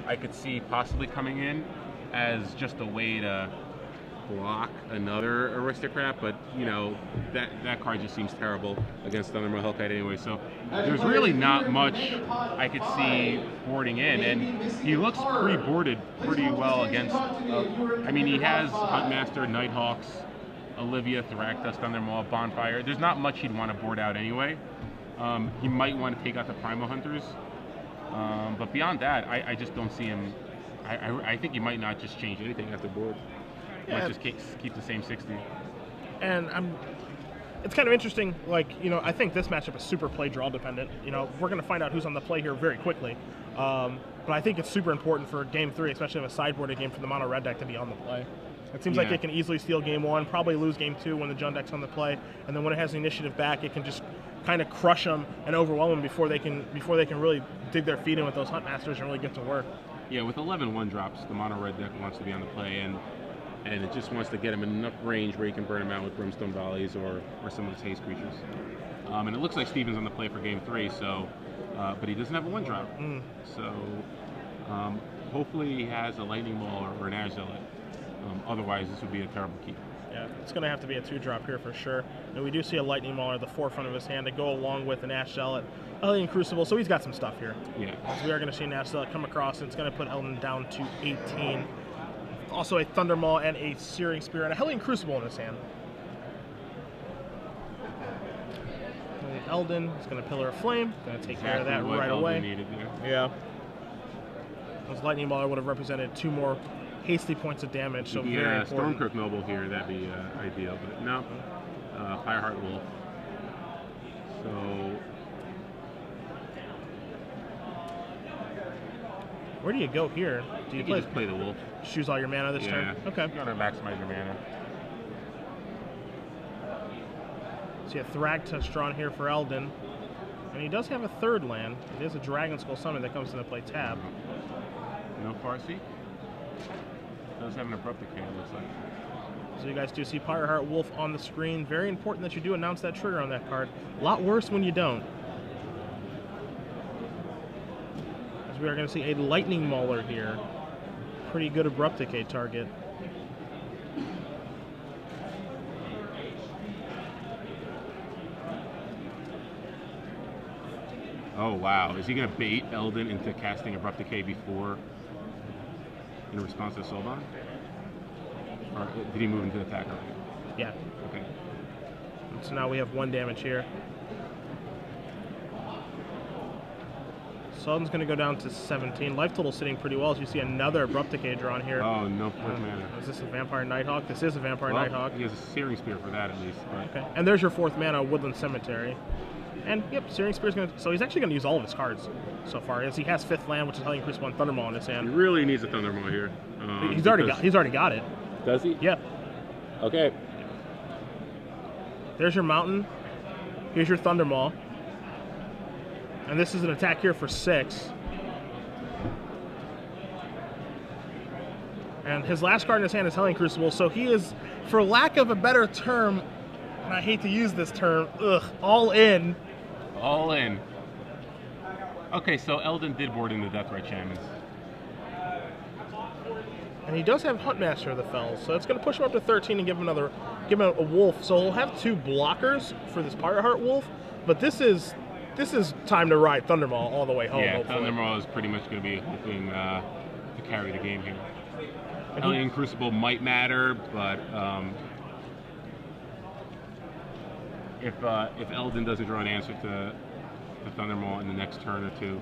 I could see possibly coming in as just a way to block another aristocrat, but you know that card just seems terrible against Thundermaw Hellkite anyway. So there's really not much I could see boarding in, and he looks pre-boarded pretty well against. I mean, he has Huntmaster, Nighthawks, Olivia, Thragtusk, Thundermaw, Bonfire. There's not much he'd want to board out anyway. He might want to take out the Primal Hunters, but beyond that, I just don't see him. I think he might not just change anything after board. Might just keep the same 60. And it's kind of interesting, like, you know, I think this matchup is super play draw dependent. You know, we're going to find out who's on the play here very quickly. But I think it's super important for game 3, especially in a sideboarded game, for the mono red deck to be on the play. It seems like it can easily steal game 1, probably lose game 2 when the Jund deck's on the play, and then when it has the initiative back, it can just kind of crush them and overwhelm them before they can really dig their feet in with those Huntmasters and really get to work. Yeah, with 11 1-drops, the mono red deck wants to be on the play, and it just wants to get him in enough range where he can burn him out with Brimstone Volleys or some of his haste creatures. And it looks like Steven's on the play for game 3, so but he doesn't have a 1-drop. So hopefully he has a Lightning Ball or an Ash Zealot. Otherwise, this would be a terrible keep. Yeah, it's going to have to be a 2-drop here for sure. And we do see a Lightning Maul at the forefront of his hand to go along with an Ash Zealot, Eldin Crucible, so he's got some stuff here. Yeah. So we are going to see an Ash Zealot come across, and it's going to put Eldin down to 18. Also a Thunder Maul and a Searing Spear and a Hellion Crucible in his hand. And Eldin is going to Pillar of Flame, going to take care of that right away. Needed there. Yeah. Those Lightning Baller would have represented 2 more hasty points of damage, so very important. Stormkirk Noble here, that'd be ideal, but no. Fireheart Wolf. So where do you go here? Do you just play the Wolf? Choose all your mana this turn? Okay. You gotta maximize your mana. So you have Thragtusk drawn here for Eldin. And he does have a 3rd land. It is a Dragon Skull summon that comes into play tab. No Farseek? Does have an Abrupt Decay, it looks like. So you guys do see Fireheart Wolf on the screen. Very important that you do announce that trigger on that card. A lot worse when you don't. As we are going to see a Lightning Mauler here. Pretty good Abrupt Decay target. Oh wow, is he going to bait Eldin into casting Abrupt Decay before, in response to Soulbond? Or did he move into attack already? Yeah. Okay. So now we have 1 damage here. Eldin's going to go down to 17. Life total sitting pretty well, as you see another Abrupt Decay drawn here. Oh, no 4th mana. Is this a Vampire Nighthawk? This is a Vampire Nighthawk. He has a Searing Spear for that at least. But. Okay. And there's your 4th mana, Woodland Cemetery. And yep, Searing Spear's going to. So he's actually going to use all of his cards so far, as he has 5th land, which is Hellion Crucible and Thundermaw in his hand. He really needs a Thundermaw here. He's already got it. Does he? Yeah. Okay. There's your Mountain. Here's your Thundermaw. And this is an attack here for 6. And his last card in his hand is Hellion Crucible, so he is, for lack of a better term, and I hate to use this term, all in. All in. Okay, so Eldin did board in the Deathrite Shamans. And he does have Huntmaster of the Fells, so it's going to push him up to 13 and give him a Wolf. So he'll have 2 blockers for this Fireheart Wolf, but this is time to ride Thundermaw all the way home. Yeah, hopefully. Thundermaw is pretty much going to be hoping to carry the game here. Hellion Crucible might matter, but if Eldin doesn't draw an answer to Thundermaw in the next turn or 2,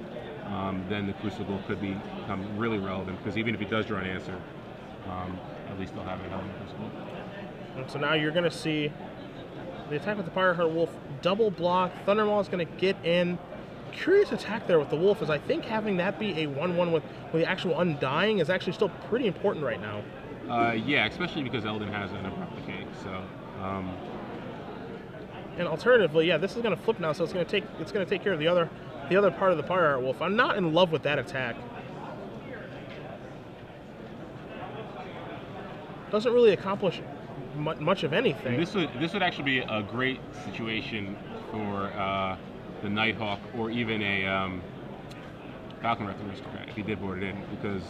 then the Crucible could become really relevant, because even if he does draw an answer, at least they'll have a Hellion Crucible. And so now you're going to see the attack with the Fireheart Wolf double block. Thundermaw is going to get in. Curious attack there with the Wolf, is I think having that be a 1/1 with the actual Undying is actually still pretty important right now. Yeah, especially because Eldin has an Abrupt Decay, so. And alternatively, yeah, this is going to flip now, so it's going to take care of the other part of the Fireheart Wolf. I'm not in love with that attack. Doesn't really accomplish much of anything. This would actually be a great situation for the Nighthawk, or even a Falcon Wrath Aristocrat if he did board it in, because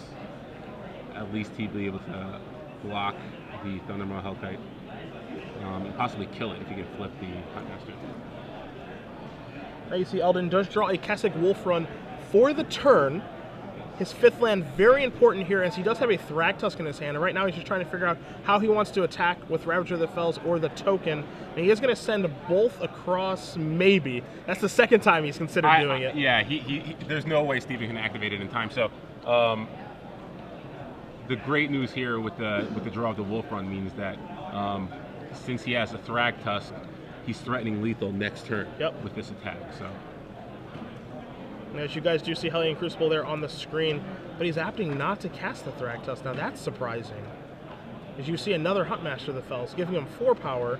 at least he'd be able to block the Thundermaw Hellkite and possibly kill it if he could flip the Huntmaster. Now you see Eldin does draw a Kessig Wolf Run for the turn. His 5th land, very important here, as he does have a Thragtusk in his hand, and right now he's just trying to figure out how he wants to attack with Ravager of the Fells or the token. And he is going to send both across, maybe. That's the second time he's considered doing it. Yeah, there's no way Steven can activate it in time. So the great news here with the draw of the Wolf Run means that since he has a Thragtusk, he's threatening lethal next turn with this attack. So. And as you guys do see Hellion Crucible there on the screen, but he's opting not to cast the Thragtusk. Now that's surprising. As you see another Huntmaster of the Fells, giving him 4 power.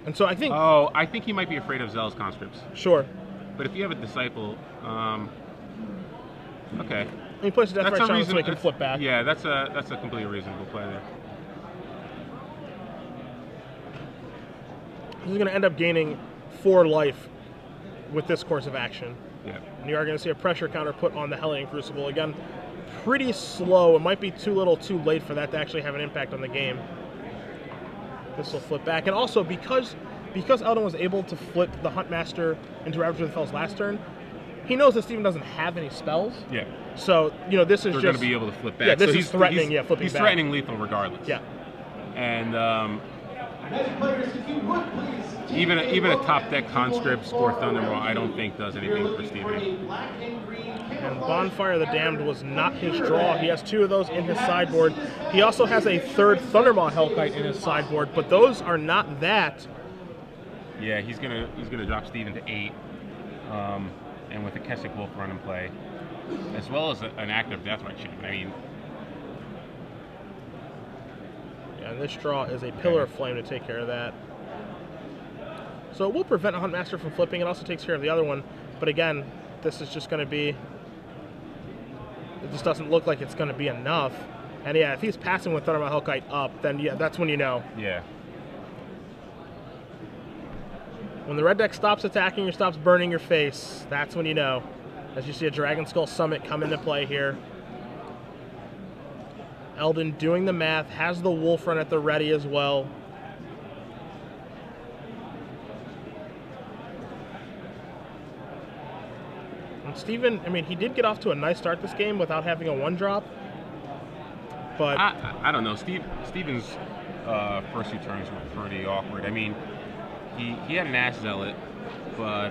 And so I think... Oh, I think he might be afraid of Zell's conscripts. Sure. But if you have a Disciple, okay. He plays a Death Right Challenge so he can flip back. Yeah, that's a completely reasonable play there. He's going to end up gaining 4 life with this course of action. Yeah. And you are going to see a pressure counter put on the Hellion Crucible. Again, pretty slow. It might be too little too late for that to actually have an impact on the game. This will flip back. And also, because Eldin was able to flip the Huntmaster into Ravager of the Fells last turn, he knows that Steven doesn't have any spells. Yeah. So, you know, this is They're going to be able to flip back. Yeah, this so is threatening, flipping he's back. He's threatening lethal regardless. Yeah. And even a top deck Conscripts or Thundermaw, I don't think does anything for Steven. And Bonfire of the Damned was not his draw. He has 2 of those in his sideboard. He also has a 3rd Thundermaw Hellkite in his sideboard, but those are not that. Yeah, he's gonna drop Steven to 8, and with a Kessig Wolf Run in play, as well as an active Deathrite Champion. I mean. And this draw is a Pillar of Flame to take care of that. So it will prevent a Huntmaster from flipping. It also takes care of the other one. But again, this is just going to be... It just doesn't look like it's going to be enough. And yeah, if he's passing with Thundermaw Hellkite up, then yeah, that's when you know. Yeah. When the red deck stops attacking or stops burning your face, that's when you know. As you see a Dragon Skull Summit come into play here. Eldin doing the math, has the Wolf Run at the ready as well. And Steven, I mean, he did get off to a nice start this game without having a 1-drop. But I don't know. Steven's first 2 turns were pretty awkward. I mean, he had an Ash Zealot, but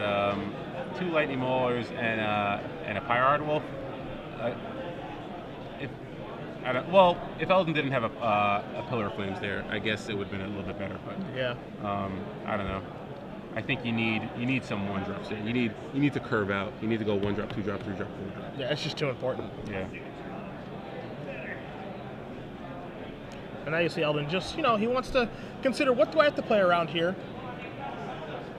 2 Lightning Maulers and a Pyre Wolf. If Eldin didn't have a Pillar of Flames there, I guess it would have been a little bit better. But yeah, I don't know. I think you need some 1-drops there. You need to curve out. You need to go 1-drop, 2-drop, 3-drop, 4-drop. Yeah, it's just too important. Yeah. And now you see Eldin just, you know, he wants to consider, what do I have to play around here?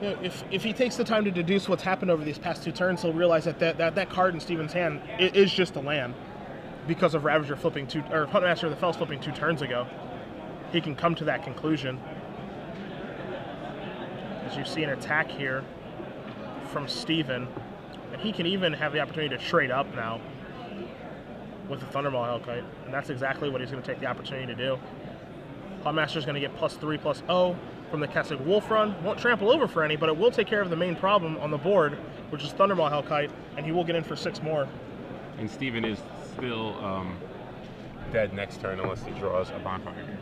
You know, if he takes the time to deduce what's happened over these past 2 turns, he'll realize that card in Steven's hand is just a land. Because of Ravager flipping or Huntmaster of the Fells flipping 2 turns ago. He can come to that conclusion. As you see an attack here from Steven. And he can even have the opportunity to trade up now with the Thundermaw Hellkite. And that's exactly what he's going to take the opportunity to do. Huntmaster's going to get +3/+0 from the Kessig Wolf Run. Won't trample over for any, but it will take care of the main problem on the board, which is Thundermaw Hellkite, and he will get in for 6 more. And Steven is still dead next turn unless he draws a Bonfire here.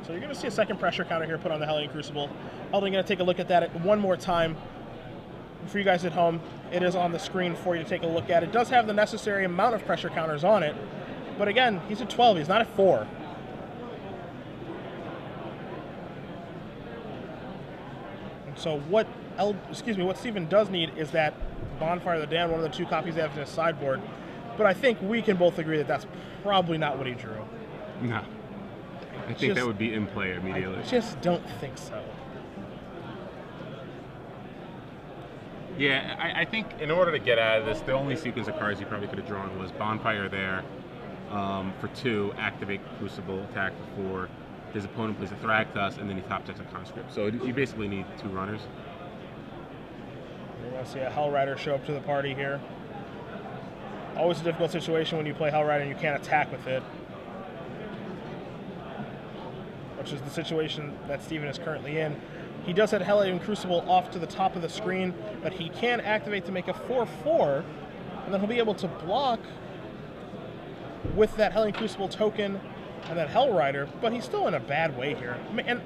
So you're going to see a second pressure counter here put on the Hellion Crucible. Eldin going to take a look at that one more time. For you guys at home, it is on the screen for you to take a look at. It does have the necessary amount of pressure counters on it, but again, he's at 12, he's not at 4. And so what Steven does need is that Bonfire of the Damned, one of the 2 copies they have in his sideboard. But I think we can both agree that that's probably not what he drew. No. I think that would be in play immediately. I just don't think so. Yeah, I think in order to get out of this, the only sequence of cards he probably could have drawn was Bonfire there for 2, activate Crucible, attack for 4. His opponent plays a Thragtusk, and then he top decks a Conscript. So you basically need 2 runners. You're going to see a Hell Rider show up to the party here. Always a difficult situation when you play Hell Rider and you can't attack with it, which is the situation that Steven is currently in. He does have Hellion Crucible off to the top of the screen, but he can activate to make a 4/4, and then he'll be able to block with that Hellion Crucible token and that Hell Rider, but he's still in a bad way here.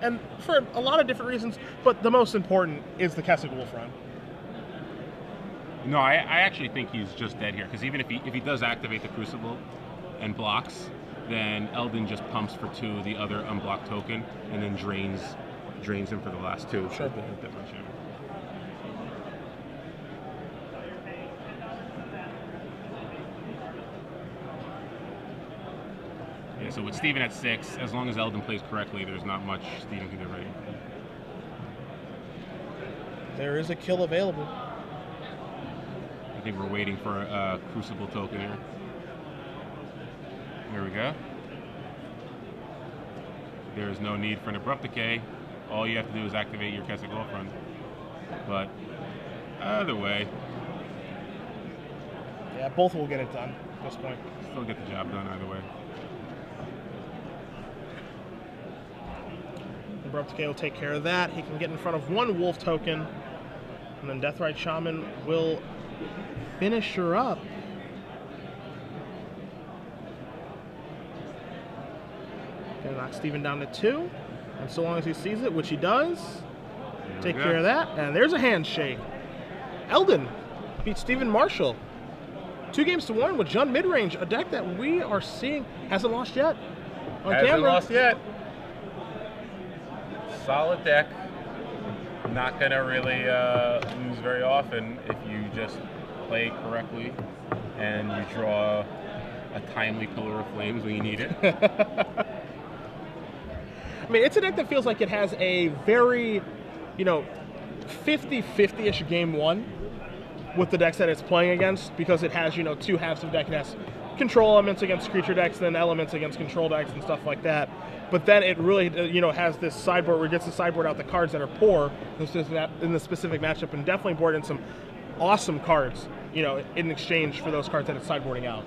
And for a lot of different reasons, but the most important is the Kessig Wolf run. No, I actually think he's just dead here, because even if he does activate the Crucible and blocks, then Eldin just pumps for 2 the other unblocked token, and then drains him for the last 2. Sure. Yeah, so with Steven at 6, as long as Eldin plays correctly, there's not much Steven can do right. There is a kill available. I think we're waiting for a Crucible token here. Here we go. There is no need for an Abrupt Decay. All you have to do is activate your Kessig Wolf run. But either way, yeah, both will get it done at this point. Still get the job done either way. Abrupt Decay will take care of that. He can get in front of 1 Wolf token, and then Deathrite Shaman will finish her up. Gonna knock Steven down to 2, and so long as he sees it, which he does, take care of that, and there's a handshake. Eldin beats Steven Marshall 2-1 with Jund Midrange, a deck that we are seeing hasn't lost yet on camera. Hasn't lost yet. Solid deck. Not gonna really lose very often if you just play correctly and you draw a timely Pillar of Flames when you need it. I mean, it's a deck that feels like it has a very, 50-50-ish game 1 with the decks that it's playing against, because it has, 2 halves of deck. It has control elements against creature decks, then elements against control decks and stuff like that. But then it really, has this sideboard where it gets to sideboard out the cards that are poor in the specific matchup, and definitely board in some awesome cards, in exchange for those cards that it's sideboarding out.